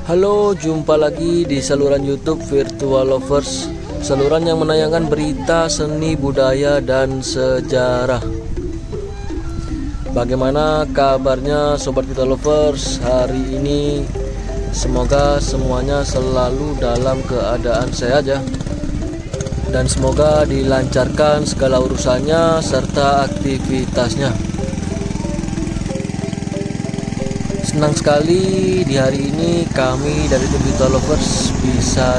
Halo, jumpa lagi di saluran YouTube Virtual Lovers, saluran yang menayangkan berita, seni, budaya, dan sejarah. Bagaimana kabarnya Sobat Virtual Lovers hari ini? Semoga semuanya selalu dalam keadaan sehat ya, dan semoga dilancarkan segala urusannya serta aktivitasnya. Senang sekali di hari ini kami dari tim Virtual Lovers bisa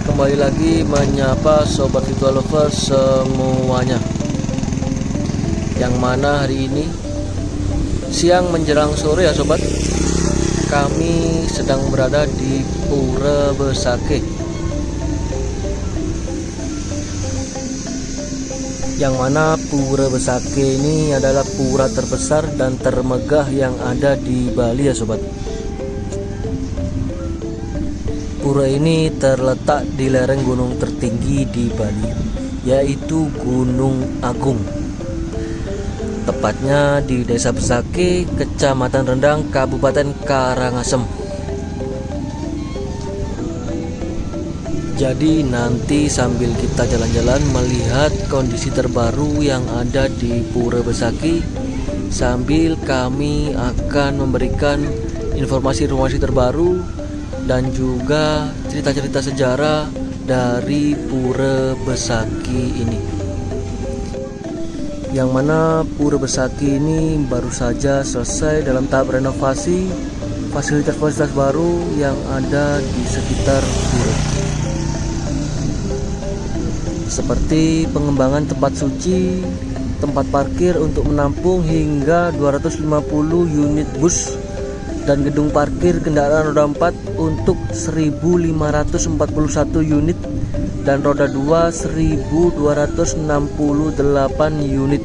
kembali lagi menyapa Sobat Virtual Lovers semuanya. Yang mana hari ini siang menjelang sore ya sobat, kami sedang berada di Pura Besakih, yang mana Pura Besakih ini adalah pura terbesar dan termegah yang ada di Bali ya sobat. Pura ini terletak di lereng gunung tertinggi di Bali, yaitu Gunung Agung. Tepatnya di Desa Besakih, Kecamatan Rendang, Kabupaten Karangasem. Jadi nanti sambil kita jalan-jalan melihat kondisi terbaru yang ada di Pura Besakih, sambil kami akan memberikan informasi-informasi terbaru dan juga cerita-cerita sejarah dari Pura Besakih ini. Yang mana Pura Besakih ini baru saja selesai dalam tahap renovasi fasilitas-fasilitas baru yang ada di sekitar pura, seperti pengembangan tempat suci, tempat parkir untuk menampung hingga 250 unit bus, dan gedung parkir kendaraan roda 4 untuk 1541 unit dan roda 2 1268 unit.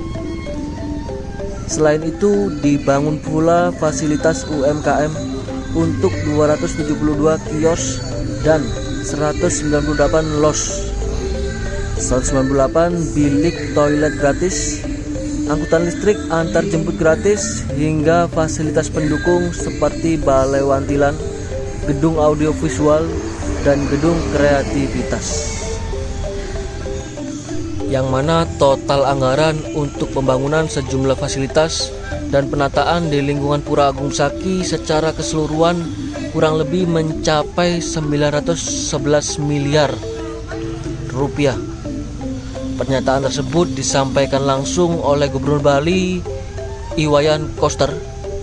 Selain itu dibangun pula fasilitas UMKM untuk 272 kios dan 198 los, 198 bilik toilet gratis, angkutan listrik antar jemput gratis, hingga fasilitas pendukung seperti balai wantilan, gedung audiovisual, dan gedung kreativitas. Yang mana total anggaran untuk pembangunan sejumlah fasilitas dan penataan di lingkungan Pura Agung Besakih secara keseluruhan kurang lebih mencapai 911 miliar rupiah. Pernyataan tersebut disampaikan langsung oleh Gubernur Bali Iwayan Koster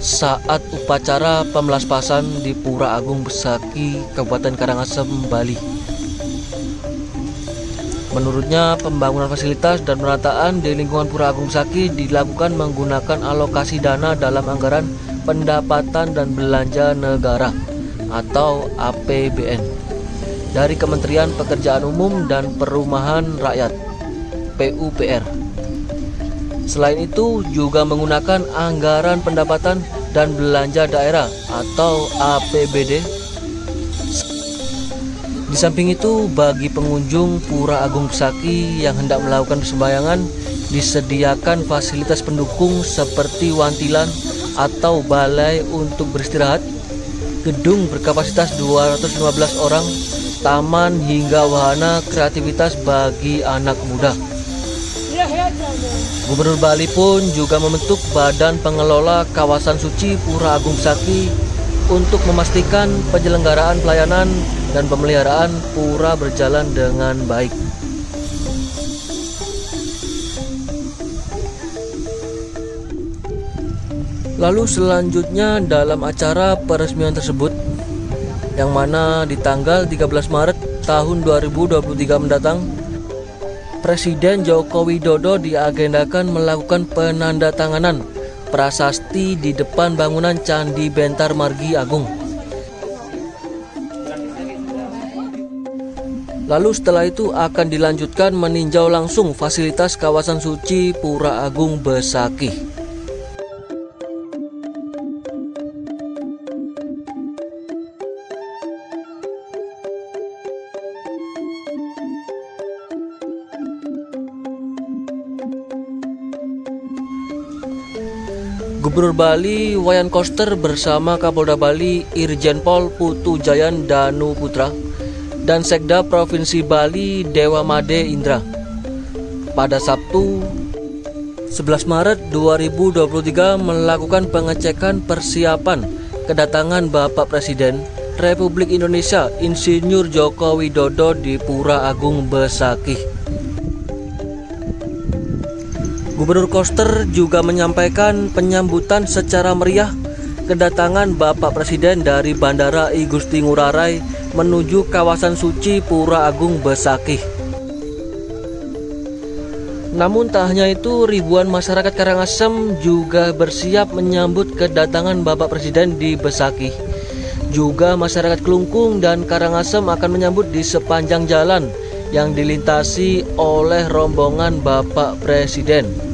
saat upacara pemelaspasan di Pura Agung Besakih, Kabupaten Karangasem, Bali. Menurutnya, pembangunan fasilitas dan penataan di lingkungan Pura Agung Besakih dilakukan menggunakan alokasi dana dalam anggaran pendapatan dan belanja negara atau APBN dari Kementerian Pekerjaan Umum dan Perumahan Rakyat PUPR. Selain itu juga menggunakan anggaran pendapatan dan belanja daerah atau APBD. Di samping itu, bagi pengunjung Pura Agung Besakih yang hendak melakukan persembahyangan disediakan fasilitas pendukung seperti wantilan atau balai untuk beristirahat, gedung berkapasitas 215 orang, taman hingga wahana kreativitas bagi anak muda. Gubernur Bali pun juga membentuk Badan Pengelola Kawasan Suci Pura Agung Besakih untuk memastikan penyelenggaraan pelayanan dan pemeliharaan pura berjalan dengan baik. Lalu selanjutnya dalam acara peresmian tersebut, yang mana di tanggal 13 Maret tahun 2023 mendatang, Presiden Joko Widodo diagendakan melakukan penandatanganan prasasti di depan bangunan Candi Bentar Margi Agung. Lalu setelah itu akan dilanjutkan meninjau langsung fasilitas kawasan suci Pura Agung Besakih. Gubernur Bali Wayan Koster bersama Kapolda Bali Irjen Pol Putu Jayan Danu Putra dan Sekda Provinsi Bali Dewa Made Indra pada Sabtu 11 Maret 2023 melakukan pengecekan persiapan kedatangan Bapak Presiden Republik Indonesia Insinyur Joko Widodo di Pura Agung Besakih. Gubernur Koster juga menyampaikan penyambutan secara meriah kedatangan Bapak Presiden dari Bandara I Gusti Ngurah Rai menuju kawasan suci Pura Agung Besakih. Namun tak hanya itu, ribuan masyarakat Karangasem juga bersiap menyambut kedatangan Bapak Presiden di Besakih. Juga masyarakat Klungkung dan Karangasem akan menyambut di sepanjang jalan yang dilintasi oleh rombongan Bapak Presiden.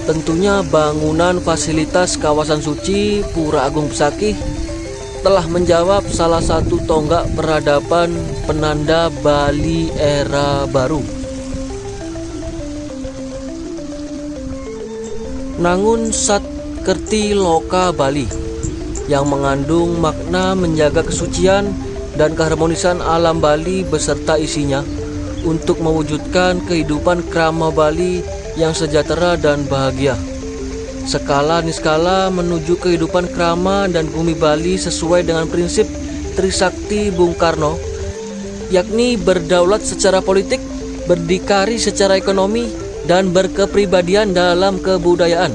Tentunya bangunan fasilitas kawasan suci Pura Agung Besakih telah menjawab salah satu tonggak peradaban penanda Bali era baru. Nangun Sat Kerti Loka Bali yang mengandung makna menjaga kesucian dan keharmonisan alam Bali beserta isinya untuk mewujudkan kehidupan krama Bali yang sejahtera dan bahagia. Skala niskala menuju kehidupan krama dan bumi Bali sesuai dengan prinsip Trisakti Bung Karno, yakni berdaulat secara politik, berdikari secara ekonomi, dan berkepribadian dalam kebudayaan.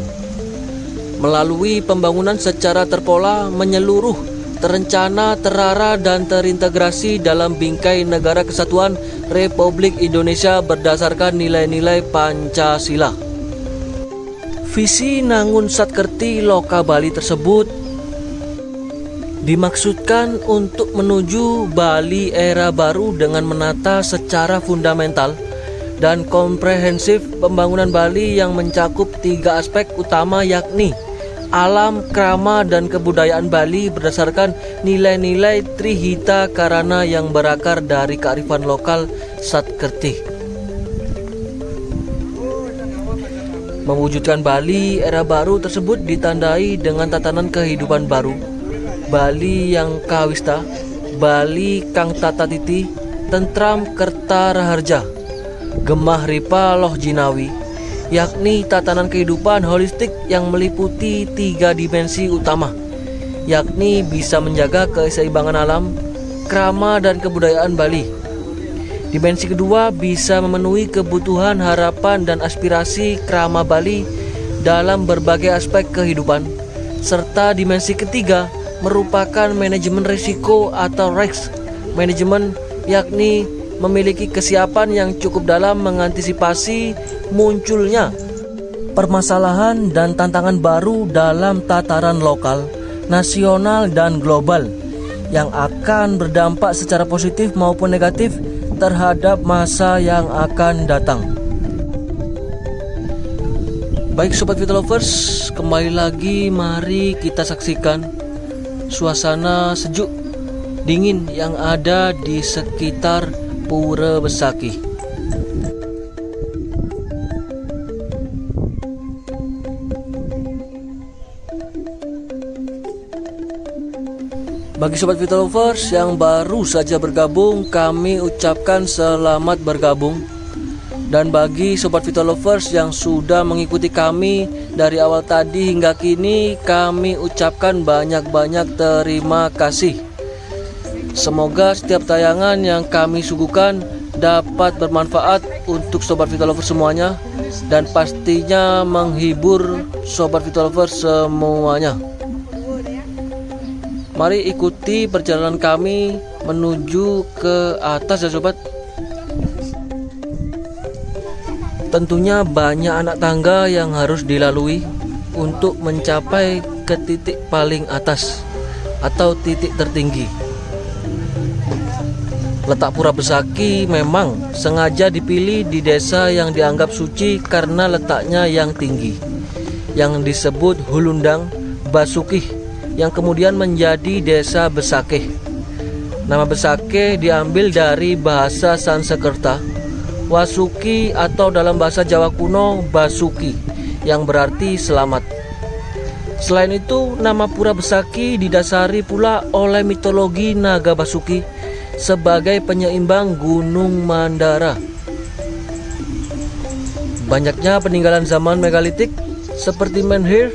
Melalui pembangunan secara terpola, menyeluruh, terencana, terarah, dan terintegrasi dalam bingkai Negara Kesatuan Republik Indonesia berdasarkan nilai-nilai Pancasila. Visi Nangun Sat Kerti Loka Bali tersebut dimaksudkan untuk menuju Bali era baru dengan menata secara fundamental dan komprehensif pembangunan Bali yang mencakup 3 aspek utama, yakni alam, krama, dan kebudayaan Bali berdasarkan nilai-nilai Trihita Karana yang berakar dari kearifan lokal Sat Kerti. Mewujudkan Bali era baru tersebut ditandai dengan tatanan kehidupan baru, Bali yang kawista, Bali kang tata titi, tentram kerta raharja, gemah ripa loh jinawi, yakni tatanan kehidupan holistik yang meliputi 3 dimensi utama, yakni bisa menjaga keseimbangan alam, krama, dan kebudayaan Bali. Dimensi kedua bisa memenuhi kebutuhan, harapan, dan aspirasi krama Bali dalam berbagai aspek kehidupan. Serta dimensi ketiga merupakan manajemen risiko atau risk management, yakni memiliki kesiapan yang cukup dalam mengantisipasi munculnya permasalahan dan tantangan baru dalam tataran lokal, nasional, dan global yang akan berdampak secara positif maupun negatif terhadap masa yang akan datang. Baik Sobat Vita Lovers, kembali lagi mari kita saksikan suasana sejuk dingin yang ada di sekitar Pura Besakih. Bagi Sobat Vita Lovers yang baru saja bergabung, kami ucapkan selamat bergabung. Dan bagi Sobat Vita Lovers yang sudah mengikuti kami dari awal tadi hingga kini, kami ucapkan banyak-banyak terima kasih. Semoga setiap tayangan yang kami suguhkan dapat bermanfaat untuk Sobat Vita Lovers semuanya, dan pastinya menghibur Sobat Vita Lovers semuanya. Mari ikuti perjalanan kami menuju ke atas ya Sobat. Tentunya banyak anak tangga yang harus dilalui untuk mencapai ke titik paling atas atau titik tertinggi. Letak Pura Besakih memang sengaja dipilih di desa yang dianggap suci karena letaknya yang tinggi, yang disebut Hulundang Basukih, yang kemudian menjadi desa Besakih. Nama Besakih diambil dari bahasa Sansekerta, Wasuki atau dalam bahasa Jawa kuno Basuki, yang berarti selamat. Selain itu, nama Pura Besaki didasari pula oleh mitologi naga Basuki sebagai penyeimbang Gunung Mandara. Banyaknya peninggalan zaman megalitik seperti menhir,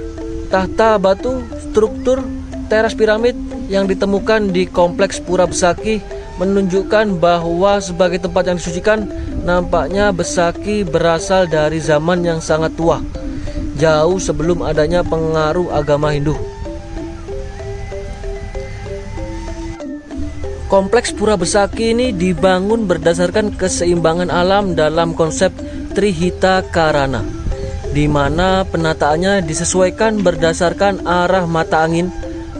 tahta batu, struktur, teras piramid yang ditemukan di kompleks Pura Besaki menunjukkan bahwa sebagai tempat yang disucikan, nampaknya Besaki berasal dari zaman yang sangat tua, jauh sebelum adanya pengaruh agama Hindu. Kompleks Pura Besaki ini dibangun berdasarkan keseimbangan alam dalam konsep Trihita Karana, di mana penataannya disesuaikan berdasarkan arah mata angin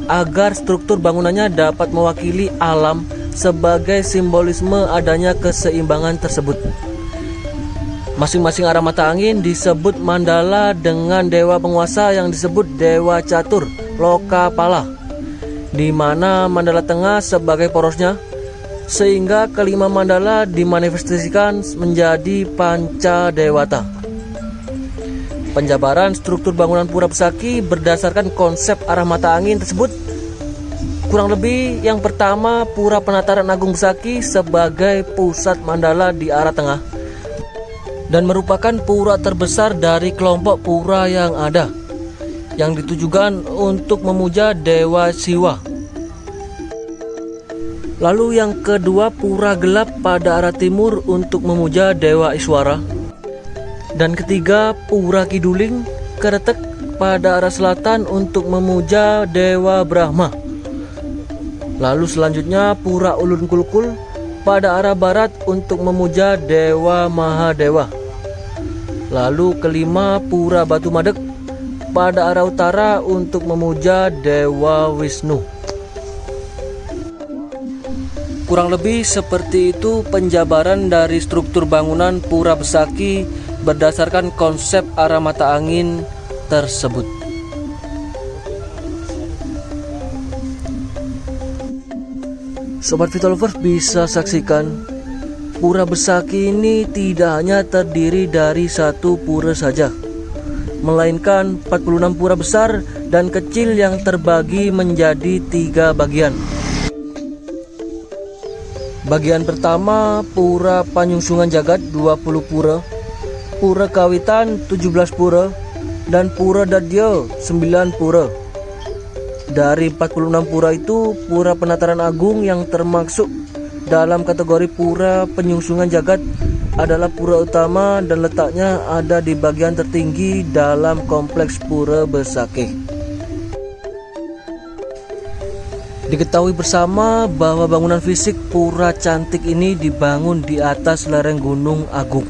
agar struktur bangunannya dapat mewakili alam sebagai simbolisme adanya keseimbangan tersebut. Masing-masing arah mata angin disebut mandala dengan dewa penguasa yang disebut Dewa Catur Lokapala, di mana mandala tengah sebagai porosnya, sehingga kelima mandala dimanifestasikan menjadi panca dewata. Penjabaran struktur bangunan Pura Besaki berdasarkan konsep arah mata angin tersebut kurang lebih yang pertama, Pura Penataran Agung Besaki sebagai pusat mandala di arah tengah dan merupakan pura terbesar dari kelompok pura yang ada, yang ditujukan untuk memuja Dewa Siwa. Lalu yang kedua, Pura Gelap pada arah timur untuk memuja Dewa Iswara. Dan ketiga, Pura Kiduling Keretek pada arah selatan untuk memuja Dewa Brahma. Lalu selanjutnya Pura Ulun Kulkul pada arah barat untuk memuja Dewa Mahadewa. Lalu kelima, Pura Batu Madek pada arah utara untuk memuja Dewa Wisnu. Kurang lebih seperti itu penjabaran dari struktur bangunan Pura Besaki berdasarkan konsep arah mata angin tersebut. Sobat Vitolovers bisa saksikan, Pura Besaki ini tidak hanya terdiri dari satu pura saja, melainkan 46 pura besar dan kecil yang terbagi menjadi 3 bagian. Bagian pertama, Pura Panyungsungan Jagat 20 pura, Pura Kawitan 17 pura, dan Pura Dadya 9 pura. Dari 46 pura itu, Pura Penataran Agung yang termasuk dalam kategori Pura Penyungsungan Jagat adalah pura utama dan letaknya ada di bagian tertinggi dalam kompleks Pura Besaki. Diketahui bersama bahwa bangunan fisik pura cantik ini dibangun di atas lereng Gunung Agung.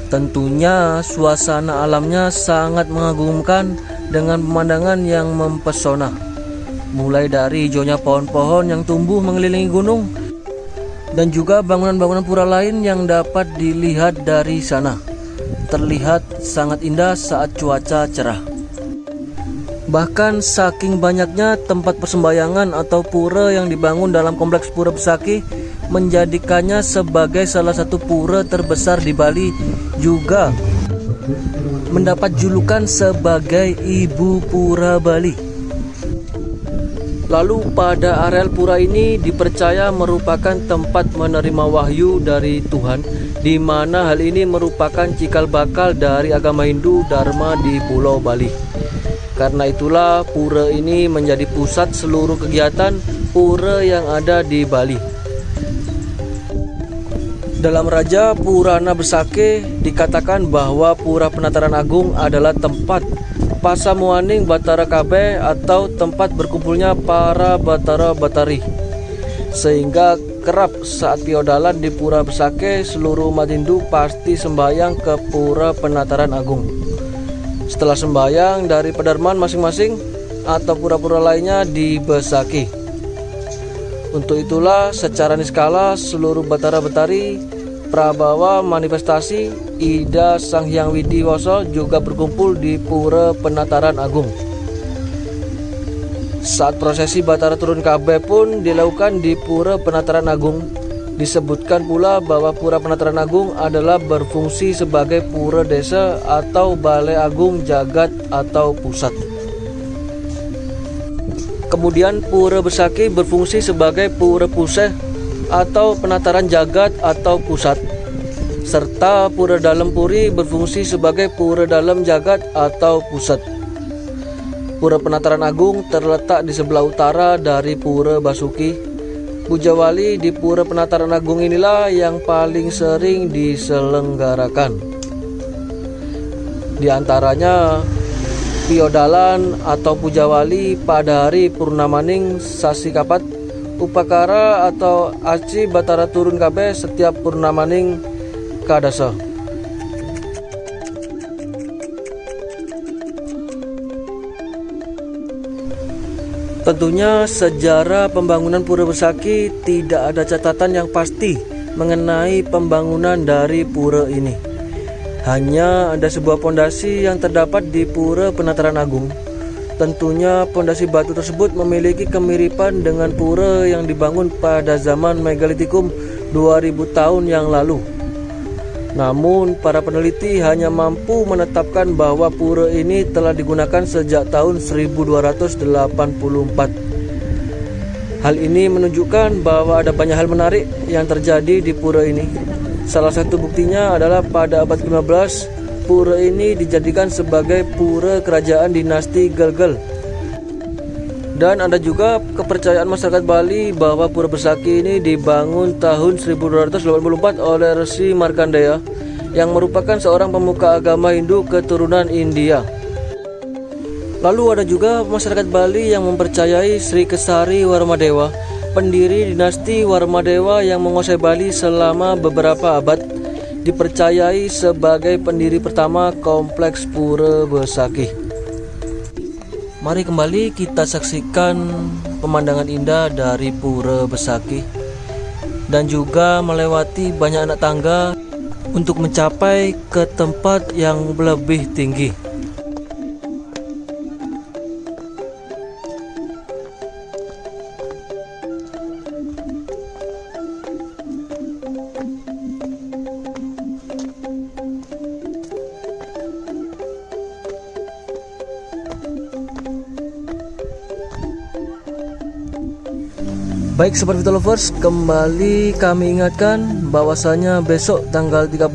Tentunya suasana alamnya sangat mengagumkan dengan pemandangan yang mempesona. Mulai dari hijaunya pohon-pohon yang tumbuh mengelilingi gunung dan juga bangunan-bangunan pura lain yang dapat dilihat dari sana. Terlihat sangat indah saat cuaca cerah. Bahkan saking banyaknya tempat persembahyangan atau pura yang dibangun dalam kompleks Pura Besaki menjadikannya sebagai salah satu pura terbesar di Bali, juga mendapat julukan sebagai Ibu Pura Bali. Lalu pada areal pura ini dipercaya merupakan tempat menerima wahyu dari Tuhan, di mana hal ini merupakan cikal bakal dari agama Hindu Dharma di Pulau Bali. Karena itulah pura ini menjadi pusat seluruh kegiatan pura yang ada di Bali. Dalam Raja Purana Besaki dikatakan bahwa Pura Penataran Agung adalah tempat Pasamuaning Batara Kabe atau tempat berkumpulnya para Batara Batari. Sehingga kerap saat piodalan di Pura Besaki, seluruh umat Hindu pasti sembahyang ke Pura Penataran Agung. Setelah sembahyang dari pedarman masing-masing atau pura-pura lainnya di Besaki. Untuk itulah secara niskala seluruh Batara Betari, Prabawa Manifestasi, Ida Sang Hyang Widiwasa juga berkumpul di Pura Penataran Agung. Saat prosesi Batara turun Kabe pun dilakukan di Pura Penataran Agung, Disebutkan pula bahwa Pura Penataran Agung adalah berfungsi sebagai pura desa atau balai agung jagat atau pusat. Kemudian Pura Besaki berfungsi sebagai pura puseh atau penataran jagat atau pusat, serta Pura Dalam Puri berfungsi sebagai pura dalam jagat atau pusat. Pura Penataran Agung terletak di sebelah utara dari Pura Basuki. Puja Wali di Pura Penataran Agung inilah yang paling sering diselenggarakan. Di antaranya Piodalan atau Puja Wali pada hari Purnamaning Sasi Kapat, Upakara atau Aci Batara Turun Kabeh setiap Purnamaning Kadasa. Tentunya sejarah pembangunan Pura Besaki tidak ada catatan yang pasti mengenai pembangunan dari pura ini. Hanya ada sebuah pondasi yang terdapat di Pura Penataran Agung. Tentunya pondasi batu tersebut memiliki kemiripan dengan pura yang dibangun pada zaman Megalitikum 2000 tahun yang lalu. Namun para peneliti hanya mampu menetapkan bahwa pura ini telah digunakan sejak tahun 1284. Hal ini menunjukkan bahwa ada banyak hal menarik yang terjadi di pura ini. Salah satu buktinya adalah pada abad ke-15, pura ini dijadikan sebagai pura kerajaan dinasti Gelgel. Dan ada juga kepercayaan masyarakat Bali bahwa Pura Besaki ini dibangun tahun 1284 oleh Resi Markandeya yang merupakan seorang pemuka agama Hindu keturunan India. Lalu ada juga masyarakat Bali yang mempercayai Sri Kesari Warmadewa, pendiri dinasti Warmadewa yang menguasai Bali selama beberapa abad, dipercayai sebagai pendiri pertama kompleks Pura Besaki. Mari kembali kita saksikan pemandangan indah dari Pura Besaki dan juga melewati banyak anak tangga untuk mencapai ke tempat yang lebih tinggi. Baik Sobat Vito Lovers, kembali kami ingatkan bahwasanya besok tanggal 13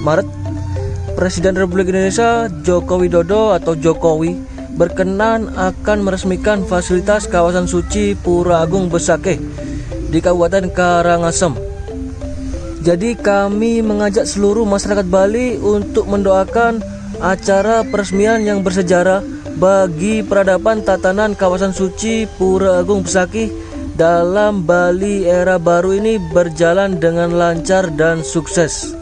Maret Presiden Republik Indonesia Joko Widodo atau Jokowi berkenan akan meresmikan fasilitas kawasan suci Pura Agung Besaki di Kabupaten Karangasem. Jadi kami mengajak seluruh masyarakat Bali untuk mendoakan acara peresmian yang bersejarah bagi peradaban tatanan kawasan suci Pura Agung Besaki dalam Bali era baru ini berjalan dengan lancar dan sukses.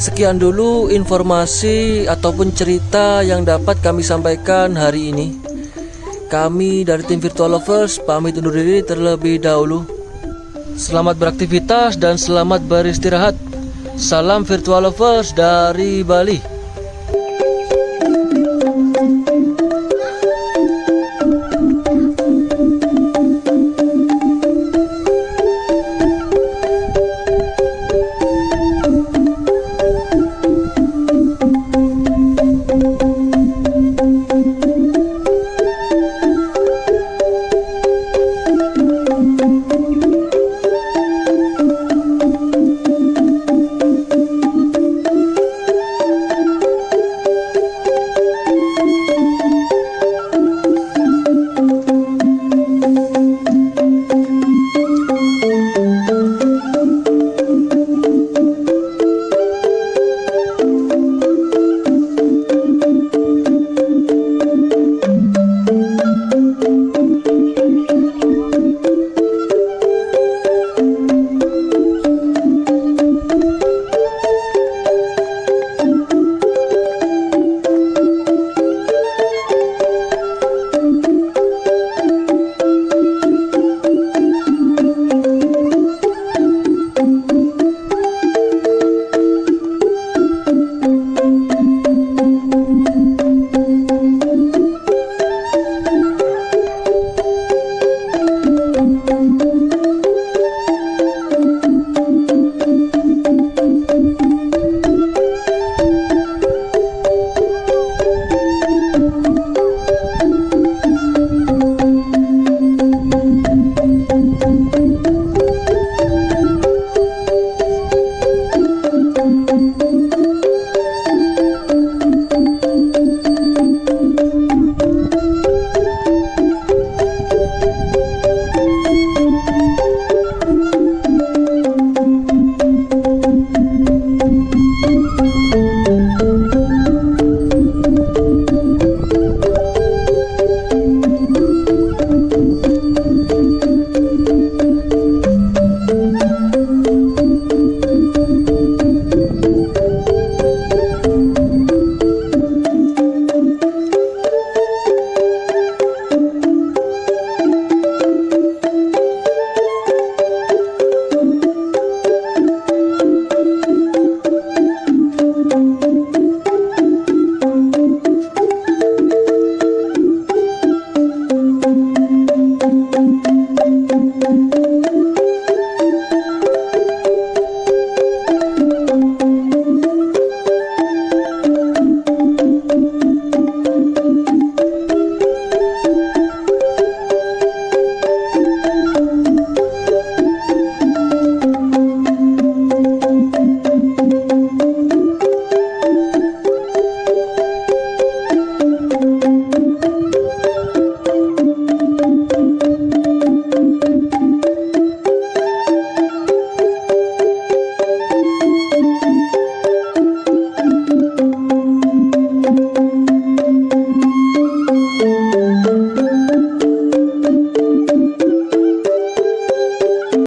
Sekian dulu informasi ataupun cerita yang dapat kami sampaikan hari ini. Kami dari tim Virtual Lovers pamit undur diri terlebih dahulu. Selamat beraktivitas dan selamat beristirahat. Salam Virtual Lovers dari Bali.